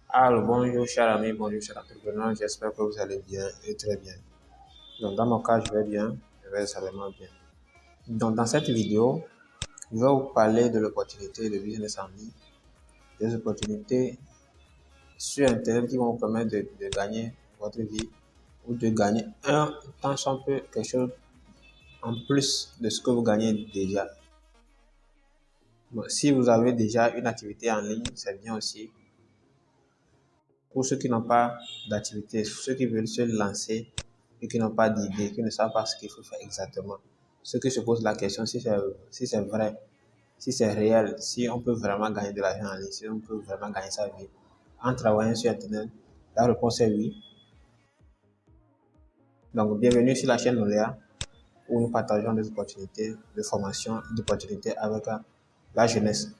Alors, bonjour cher ami, bonjour cher entrepreneur, j'espère que vous allez bien et très bien. Donc, dans mon cas, je vais bien, je vais extrêmement bien. Donc, dans cette vidéo, je vais vous parler de l'opportunité de business en ligne, des opportunités sur Internet qui vont vous permettre de gagner votre vie ou de gagner tant soit peu quelque chose en plus de ce que vous gagnez déjà. Bon, si vous avez déjà une activité en ligne, c'est bien aussi. Pour ceux qui n'ont pas d'activité, ceux qui veulent se lancer et qui n'ont pas d'idée, qui ne savent pas ce qu'il faut faire exactement. Ceux qui se posent la question si c'est vrai, si c'est réel, si on peut vraiment gagner de l'argent en ligne, si on peut vraiment gagner sa vie en travaillant sur Internet. La réponse est oui. Donc, bienvenue sur la chaîne Noléa où nous partageons des opportunités de formation et d'opportunités avec la jeunesse.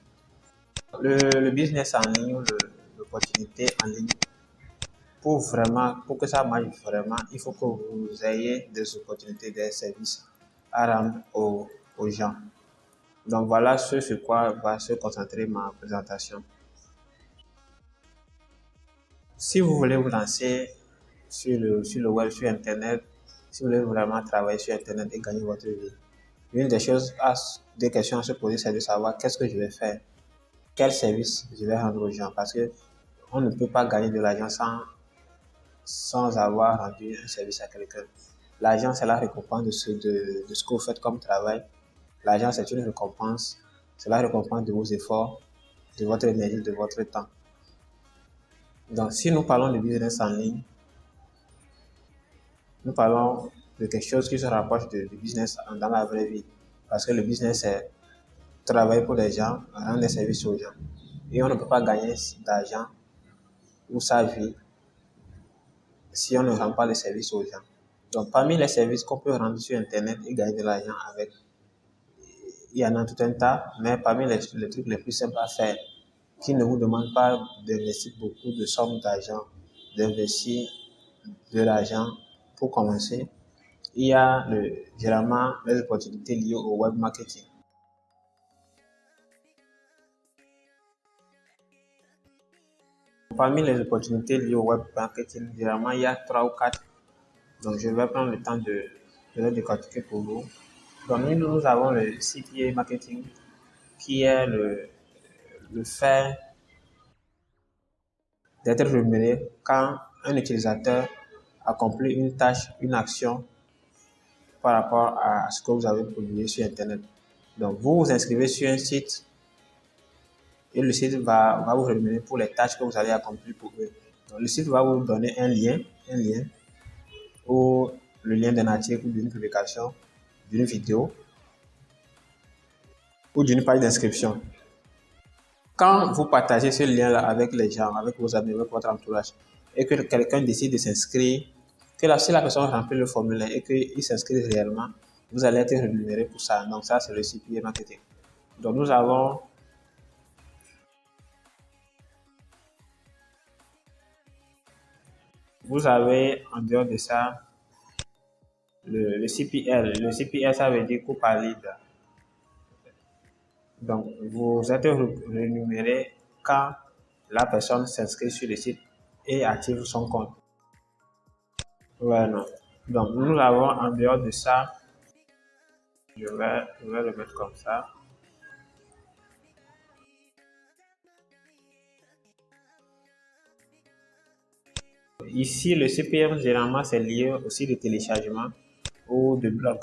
Le business en ligne, l'opportunité en ligne, pour que ça marche vraiment, il faut que vous ayez des opportunités, des services à rendre aux gens. Donc voilà ce sur quoi va se concentrer ma présentation. Si vous voulez vous lancer sur le web, sur Internet, si vous voulez vraiment travailler sur Internet et gagner votre vie, une des questions à se poser, c'est de savoir qu'est-ce que je vais faire, quel service je vais rendre aux gens, parce que on ne peut pas gagner de l'argent sans avoir rendu un service à quelqu'un. L'argent, c'est la récompense de ce que vous faites comme travail. L'argent, c'est une récompense. C'est la récompense de vos efforts, de votre énergie, de votre temps. Donc, si nous parlons de business en ligne, nous parlons de quelque chose qui se rapproche du business dans la vraie vie. Parce que le business, c'est travailler pour les gens, rendre des services aux gens. Et on ne peut pas gagner d'argent ou sa vie si on ne rend pas les services aux gens. Donc, parmi les services qu'on peut rendre sur Internet et gagner de l'argent avec, il y en a tout un tas, mais parmi les trucs les plus simples à faire, qui ne vous demandent pas d'investir beaucoup de sommes d'argent, d'investir de l'argent pour commencer, il y a généralement les opportunités liées au web marketing. Parmi les opportunités liées au web marketing, généralement, il y a 3 ou 4. Donc, je vais prendre le temps de les décortiquer pour vous. Donc, nous avons le CPA marketing, qui est le fait d'être rémunéré quand un utilisateur accomplit une tâche, une action par rapport à ce que vous avez publié sur Internet. Donc, vous vous inscrivez sur un site et le site va vous rémunérer pour les tâches que vous allez accomplir pour eux. Donc, le site va vous donner un lien ou le lien d'un article ou d'une publication, d'une vidéo ou d'une page d'inscription. Quand vous partagez ce lien-là avec les gens, avec vos amis, avec votre entourage, et que quelqu'un décide de s'inscrire, si la personne remplit le formulaire et qu'il s'inscrit réellement, vous allez être rémunéré pour ça. Donc ça, c'est le CPA marketing. Donc vous avez en dehors de ça, le CPL. Le CPL, ça veut dire coût par lead. Donc, vous êtes rémunéré quand la personne s'inscrit sur le site et active son compte. Voilà. Donc, nous avons en dehors de ça, je vais le mettre comme ça. Ici, le CPM, généralement, c'est lié aussi de téléchargement ou de blog.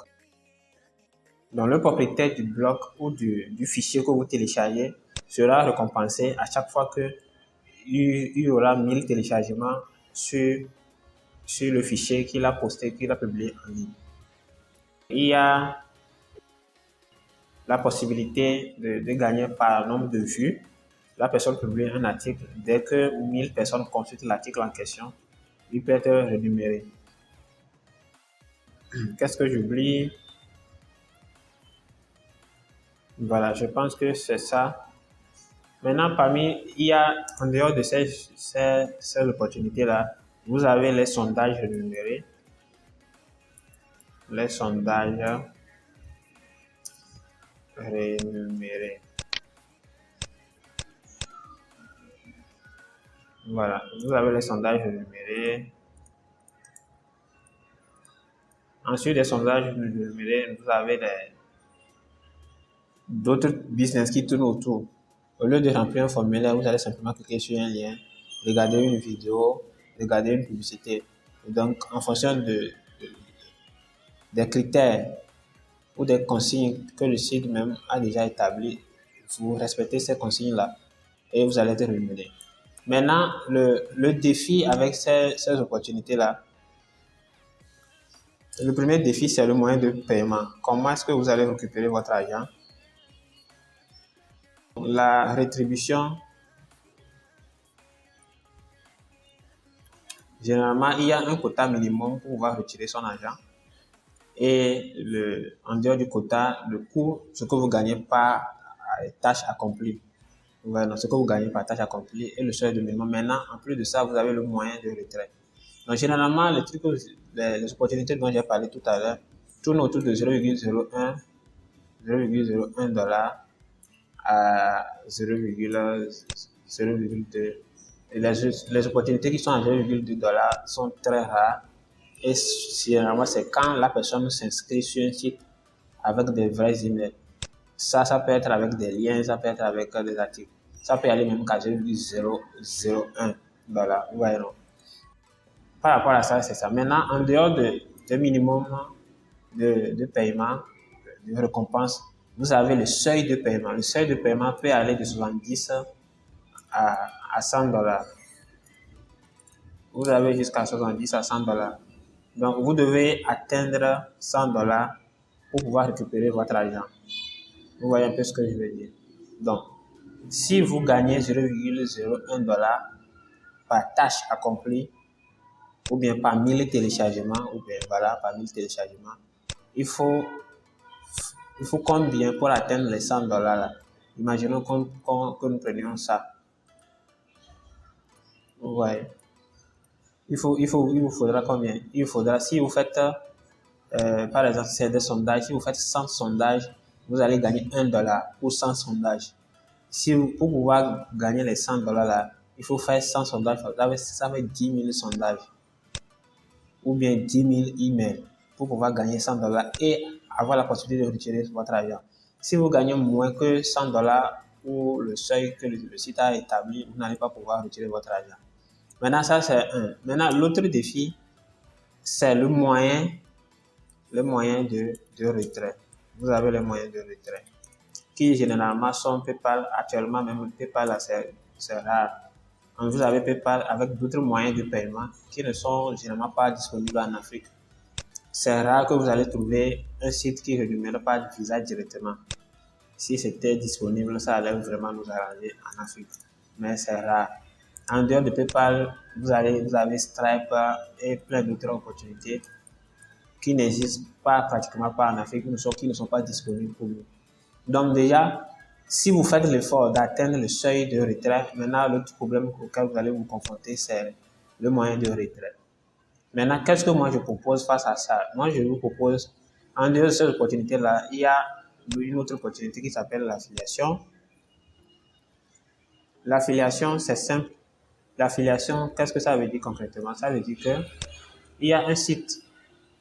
Donc, le propriétaire du blog ou du fichier que vous téléchargez sera récompensé à chaque fois qu'il y aura 1000 téléchargements sur le fichier qu'il a posté, qu'il a publié en ligne. Il y a la possibilité de gagner par nombre de vues. La personne publie un article. Dès que 1000 personnes consultent l'article en question, il peut être rémunéré. Qu'est-ce que j'oublie? Voilà, je pense que c'est ça. Maintenant, il y a, en dehors de ces opportunités-là, vous avez les sondages rémunérés. Les sondages rémunérés. Voilà, vous avez les sondages rémunérés. Ensuite, des sondages rémunérés, vous avez d'autres business qui tournent autour. Au lieu de remplir un formulaire, vous allez simplement cliquer sur un lien, regarder une vidéo, regarder une publicité. Et donc, en fonction des critères ou des consignes que le site même a déjà établies, vous respectez ces consignes-là et vous allez être rémunéré. Maintenant, le défi avec ces opportunités-là, le premier défi, c'est le moyen de paiement. Comment est-ce que vous allez récupérer votre argent? La rétribution, généralement, il y a un quota minimum pour pouvoir retirer son argent. Et en dehors du quota, le coût, ce que vous gagnez par tâche accomplie. Voilà, ce que vous gagnez par tâche accomplie et le seuil de minimum. Maintenant, en plus de ça, vous avez le moyen de retrait. Donc, généralement, les opportunités dont j'ai parlé tout à l'heure tournent autour de 0,01 $, à 0,2. Et les opportunités qui sont à 0,2 $ sont très rares. Et généralement, c'est quand la personne s'inscrit sur un site avec des vrais emails. Ça peut être avec des liens, ça peut être avec des articles. Ça peut aller même qu'à 0,001 $. Ouais, non. Par rapport à ça, c'est ça. Maintenant, en dehors de minimum de paiement, de récompense, vous avez le seuil de paiement. Le seuil de paiement peut aller de 70 à 100 $. Vous avez jusqu'à 70 à 100 $. Donc, vous devez atteindre 100 $ pour pouvoir récupérer votre argent. Vous voyez un peu ce que je veux dire. Donc, si vous gagnez 0,01 $ par tâche accomplie, ou bien par 1000 téléchargements, ou bien voilà, par 1000 téléchargements, il faut combien pour atteindre les 100 $ là? Imaginons que nous prenions ça. Ouais. Il vous faudra combien? Il faudra, si vous faites, par exemple, c'est des sondages, si vous faites 100 sondages, vous allez gagner 1 $ pour 100 sondages. Pour pouvoir gagner les 100 $ là, il faut faire 100 sondages, ça fait 10 000 sondages. Ou bien 10 000 emails pour pouvoir gagner 100 $ et avoir la possibilité de retirer votre argent. Si vous gagnez moins que 100 $ ou le seuil que le site a établi, vous n'allez pas pouvoir retirer votre argent. Maintenant, ça c'est un. Maintenant, l'autre défi, c'est le moyen de retrait. Vous avez les moyens de retrait qui généralement sont PayPal. Actuellement, même PayPal, c'est rare. Vous avez PayPal avec d'autres moyens de paiement qui ne sont généralement pas disponibles en Afrique. C'est rare que vous allez trouver un site qui ne rémunère pas de visa directement. Si c'était disponible, ça allait vraiment nous arranger en Afrique. Mais c'est rare. En dehors de PayPal, vous avez Stripe et plein d'autres opportunités qui n'existent pratiquement pas en Afrique, qui ne sont pas disponibles pour nous. Donc déjà, si vous faites l'effort d'atteindre le seuil de retrait, maintenant l'autre problème auquel vous allez vous confronter, c'est le moyen de retrait. Maintenant, qu'est-ce que moi je propose face à ça? Moi, je vous propose, en dehors de cette opportunité-là, il y a une autre opportunité qui s'appelle l'affiliation. L'affiliation, c'est simple. L'affiliation, qu'est-ce que ça veut dire concrètement? Ça veut dire qu'il y a un site,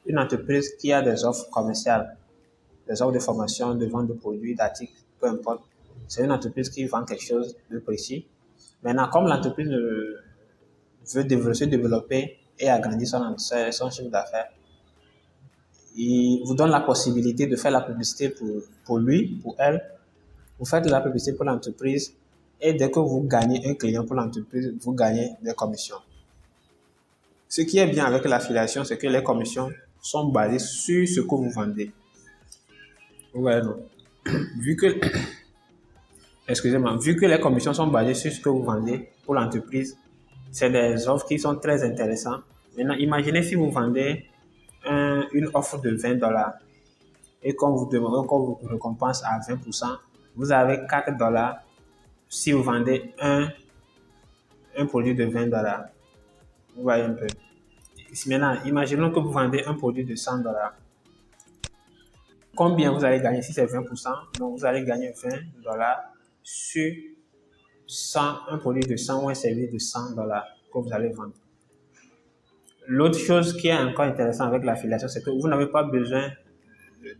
une entreprise qui a des offres commerciales, des offres de formation, de vente de produits, d'articles, peu importe. C'est une entreprise qui vend quelque chose de précis. Maintenant, comme l'entreprise veut se développer et agrandir son chiffre d'affaires, il vous donne la possibilité de faire la publicité pour lui, pour elle. Vous faites de la publicité pour l'entreprise et dès que vous gagnez un client pour l'entreprise, vous gagnez des commissions. Ce qui est bien avec l'affiliation, c'est que les commissions sont basées sur ce que vous vendez. Ouais, non. Vu que les commissions sont basées sur ce que vous vendez pour l'entreprise, c'est des offres qui sont très intéressantes. Maintenant, imaginez si vous vendez une offre de 20 $ et qu'on vous récompense à 20%, vous avez 4 $ si vous vendez un produit de 20 $. Vous voyez un peu. Maintenant, imaginons que vous vendez un produit de 100 $. Combien vous allez gagner si c'est 20%? Donc, vous allez gagner 20 $ sur un produit de 100 ou un service de 100 dollars que vous allez vendre. L'autre chose qui est encore intéressante avec l'affiliation, c'est que vous n'avez pas besoin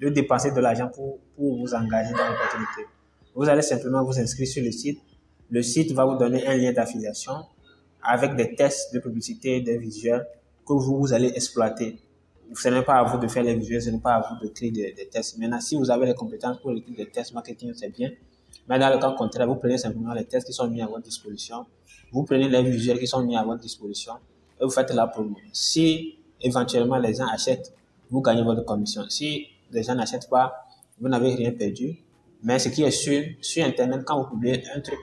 de dépenser de l'argent pour vous engager dans l'opportunité. Vous allez simplement vous inscrire sur le site. Le site va vous donner un lien d'affiliation avec des tests de publicité, des visuels que vous allez exploiter. Ce n'est pas à vous de faire les visuels, ce n'est pas à vous de créer des tests. Maintenant, si vous avez les compétences pour écrire des tests marketing, c'est bien. Mais dans le cas contraire, vous prenez simplement les tests qui sont mis à votre disposition. Vous prenez les visuels qui sont mis à votre disposition et vous faites la promo. Si éventuellement les gens achètent, vous gagnez votre commission. Si les gens n'achètent pas, vous n'avez rien perdu. Mais ce qui est sûr, sur Internet, quand vous publiez un truc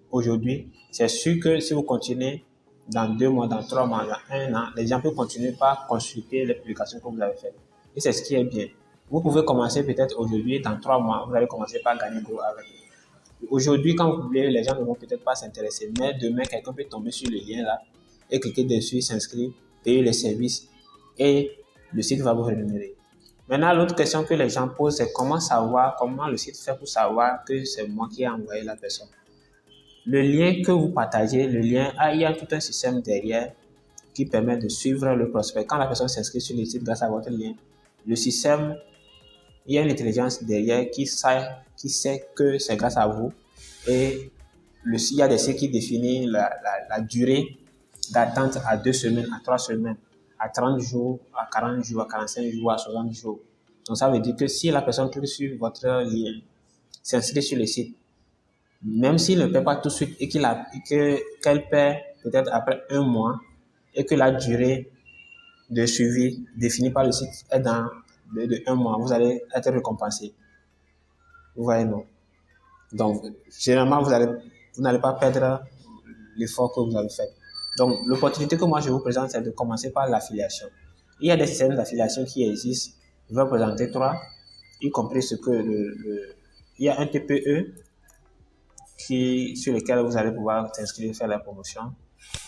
aujourd'hui, c'est sûr que si vous continuez dans 2 mois, dans 3 mois, dans 1 an, les gens peuvent continuer par consulter les publications que vous avez faites. Et c'est ce qui est bien. Vous pouvez commencer peut-être aujourd'hui, dans 3 mois, vous allez commencer par gagner gros avec. Aujourd'hui, quand vous publiez, les gens ne vont peut-être pas s'intéresser, mais demain, quelqu'un peut tomber sur le lien là et cliquer dessus, s'inscrire, payer les services et le site va vous rémunérer. Maintenant, l'autre question que les gens posent, c'est comment le site fait pour savoir que c'est moi qui ai envoyé la personne. Le lien que vous partagez, il y a tout un système derrière qui permet de suivre le prospect. Quand la personne s'inscrit sur le site grâce à votre lien, le système, il y a une intelligence derrière qui sait que c'est grâce à vous. Et il y a des sites qui définissent la durée d'attente à 2 semaines, à 3 semaines, à 30 jours, à 40 jours, à 45 jours, à 60 jours. Donc ça veut dire que si la personne clique sur votre lien, s'inscrit sur le site, même s'il ne paie pas tout de suite et qu'elle paie peut-être après 1 mois et que la durée de suivi définie par le site est de 1 mois, vous allez être récompensé. Vous voyez, non? Donc, généralement, vous n'allez pas perdre l'effort que vous avez fait. Donc, l'opportunité que moi je vous présente, c'est de commencer par l'affiliation. Il y a des systèmes d'affiliation qui existent. Je vais vous présenter 3, y compris il y a un TPE sur lequel vous allez pouvoir s'inscrire, faire la promotion.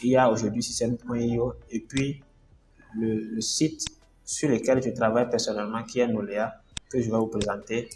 Il y a aujourd'hui système.io et puis le site sur lequel je travaille personnellement qui est Nolea, que je vais vous présenter.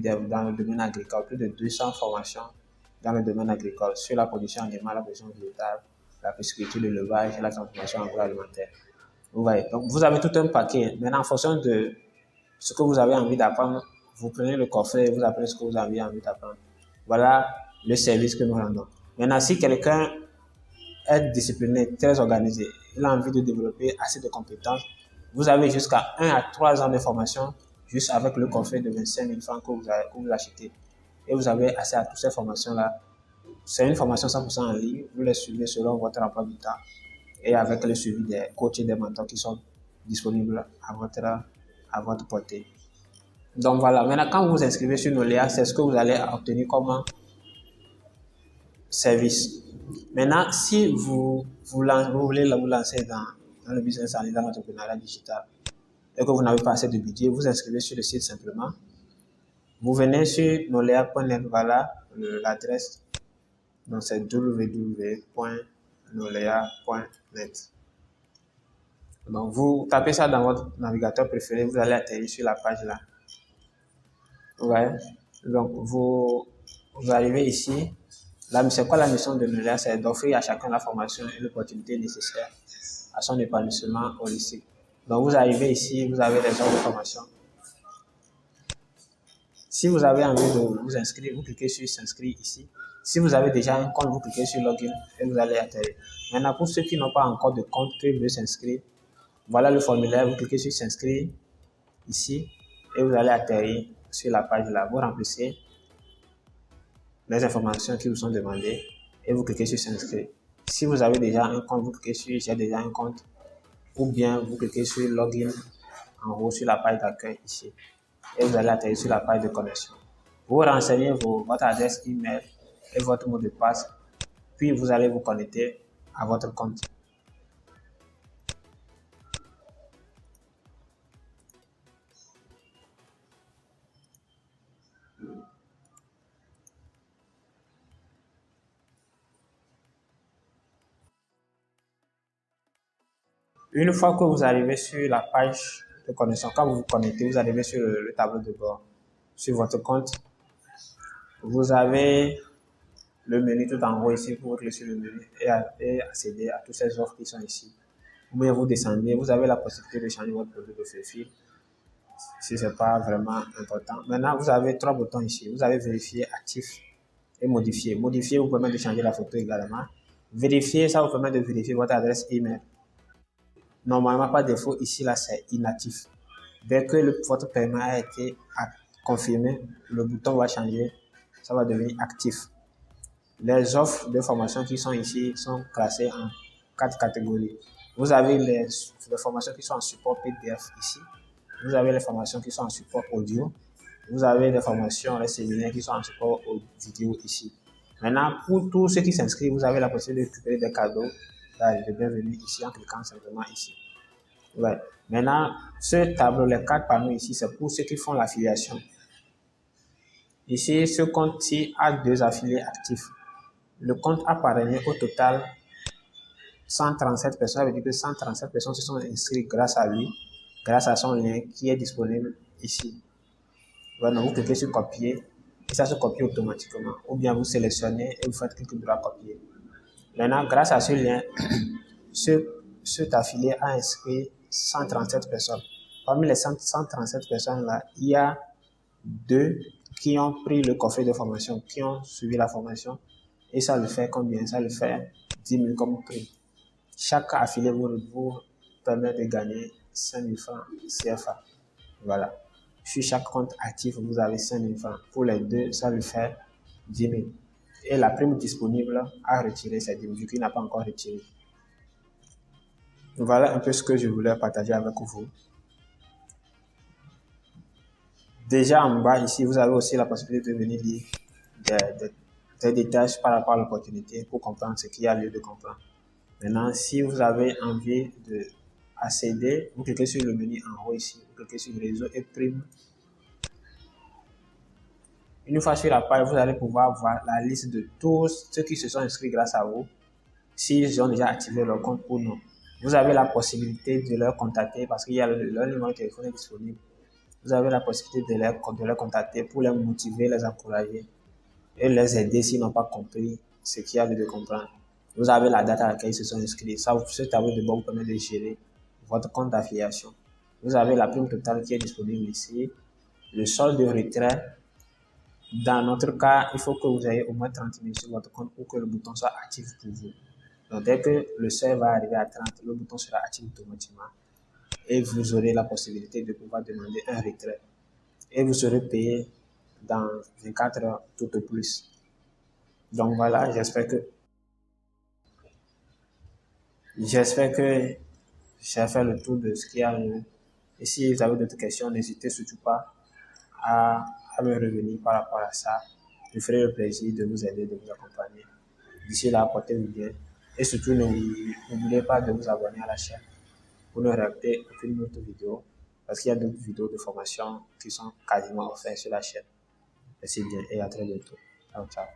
Dans le domaine agricole, plus de 200 formations dans le domaine agricole sur la production animale, la production végétale, la pisciculture, l'élevage et la transformation agroalimentaire. Vous voyez, donc vous avez tout un paquet. Maintenant, en fonction de ce que vous avez envie d'apprendre, vous prenez le coffret et vous apprenez ce que vous avez envie d'apprendre. Voilà le service que nous rendons. Maintenant, si quelqu'un est discipliné, très organisé, il a envie de développer assez de compétences, vous avez jusqu'à 1 à 3 ans de formation juste avec le coffret de 25 000 francs que vous achetez. Et vous avez accès à toutes ces formations-là. C'est une formation 100% en ligne. Vous les suivez selon votre emploi du temps et avec le suivi des coachs et des mentors qui sont disponibles à votre portée. Donc voilà, maintenant quand vous vous inscrivez sur Nolea, c'est ce que vous allez obtenir comme service. Maintenant, si vous voulez vous lancer dans le business en ligne, dans l'entrepreneuriat digital, et que vous n'avez pas assez de budget, vous inscrivez sur le site simplement. Vous venez sur nolea.net, voilà l'adresse. Donc c'est www.nolea.net. Donc vous tapez ça dans votre navigateur préféré, vous allez atterrir sur la page là. Ouais. Donc vous arrivez ici. Là, c'est quoi la mission de Nolea? C'est d'offrir à chacun la formation et l'opportunité nécessaire à son épanouissement holistique. Donc, vous arrivez ici, vous avez les offres de formation. Si vous avez envie de vous inscrire, vous cliquez sur s'inscrire ici. Si vous avez déjà un compte, vous cliquez sur login et vous allez atterrir. Maintenant, pour ceux qui n'ont pas encore de compte, qui veulent s'inscrire, voilà le formulaire, vous cliquez sur s'inscrire ici et vous allez atterrir sur la page là. Vous remplissez les informations qui vous sont demandées et vous cliquez sur s'inscrire. Si vous avez déjà un compte, vous cliquez sur j'ai déjà un compte ou bien vous cliquez sur login en haut sur la page d'accueil ici et vous allez atterrir sur la page de connexion. Vous renseignez votre adresse email et votre mot de passe, puis vous allez vous connecter à votre compte. Une fois que vous arrivez sur la page de connexion, quand vous vous connectez, vous arrivez sur le tableau de bord. Sur votre compte, vous avez le menu tout en haut ici, vous cliquez sur le menu et accéder à toutes ces offres qui sont ici. Ou bien vous descendez, vous avez la possibilité de changer votre produit de profil si ce n'est pas vraiment important. Maintenant, vous avez trois boutons ici. Vous avez vérifier, actif et modifier. Modifier vous permet de changer la photo également. Vérifier, ça vous permet de vérifier votre adresse email. Normalement, par défaut, ici, là, c'est inactif. Dès que votre paiement a été confirmé, le bouton va changer, ça va devenir actif. Les offres de formation qui sont ici sont classées en 4 catégories. Vous avez les formations qui sont en support PDF ici. Vous avez les formations qui sont en support audio. Vous avez les formations, les séminaires qui sont en support vidéo ici. Maintenant, pour tous ceux qui s'inscrivent, vous avez la possibilité de récupérer des cadeaux de bienvenue ici en cliquant simplement ici. Ouais. Maintenant, ce tableau, les 4 panneaux ici, c'est pour ceux qui font l'affiliation. Ici, ce compte-ci a 2 affiliés actifs. Le compte a parrainé au total 137 personnes. Ça veut dire que 137 personnes se sont inscrites grâce à lui, grâce à son lien qui est disponible ici. Voilà, vous cliquez sur copier et ça se copie automatiquement. Ou bien vous sélectionnez et vous faites clic droit copier. Maintenant, grâce à ce lien, cet affilié a inscrit 137 personnes. Parmi les 137 personnes-là, il y a 2 qui ont pris le coffret de formation, qui ont suivi la formation. Et ça le fait combien? Ça le fait 10 000 comme prix. Chaque affilié vous permet de gagner 5 000 francs CFA. Voilà. Sur chaque compte actif, vous avez 5 000 francs. Pour les 2, ça le fait 10 000. Et la prime disponible à retirer, c'est 10 000, vu qu'il n'a pas encore retiré. Voilà un peu ce que je voulais partager avec vous. Déjà en bas ici, vous avez aussi la possibilité de venir lire des détails par rapport à l'opportunité pour comprendre ce qu'il y a lieu de comprendre. Maintenant, si vous avez envie d'accéder, vous cliquez sur le menu en haut ici, vous cliquez sur réseau et prime. Une fois sur la page, vous allez pouvoir voir la liste de tous ceux qui se sont inscrits grâce à vous, s'ils ont déjà activé leur compte ou non. Vous avez la possibilité de leur contacter parce qu'il y a leur numéro de téléphone est disponible. Vous avez la possibilité de les contacter pour les motiver, les encourager et les aider s'ils n'ont pas compris ce qu'il y a lieu de comprendre. Vous avez la date à laquelle ils se sont inscrits. Ce tableau de bord vous permet de gérer votre compte d'affiliation. Vous avez la prime totale qui est disponible ici. Le solde de retrait. Dans notre cas, il faut que vous ayez au moins 30 000 sur votre compte pour que le bouton soit actif pour vous. Donc, dès que le seuil va arriver à 30, le bouton sera actif automatiquement. Et vous aurez la possibilité de pouvoir demander un retrait. Et vous serez payé dans 24 heures tout au plus. Donc voilà, j'espère que j'ai fait le tour de ce qu'il y a lieu. Et si vous avez d'autres questions, n'hésitez surtout pas à me revenir par rapport à ça. Je ferai le plaisir de vous aider, de vous accompagner. D'ici là, portez-vous bien. Et surtout, n'oubliez pas de vous abonner à la chaîne pour ne rater aucune autre vidéo. Parce qu'il y a d'autres vidéos de formation qui sont quasiment offertes sur la chaîne. Merci bien et à très bientôt. Ciao, ciao.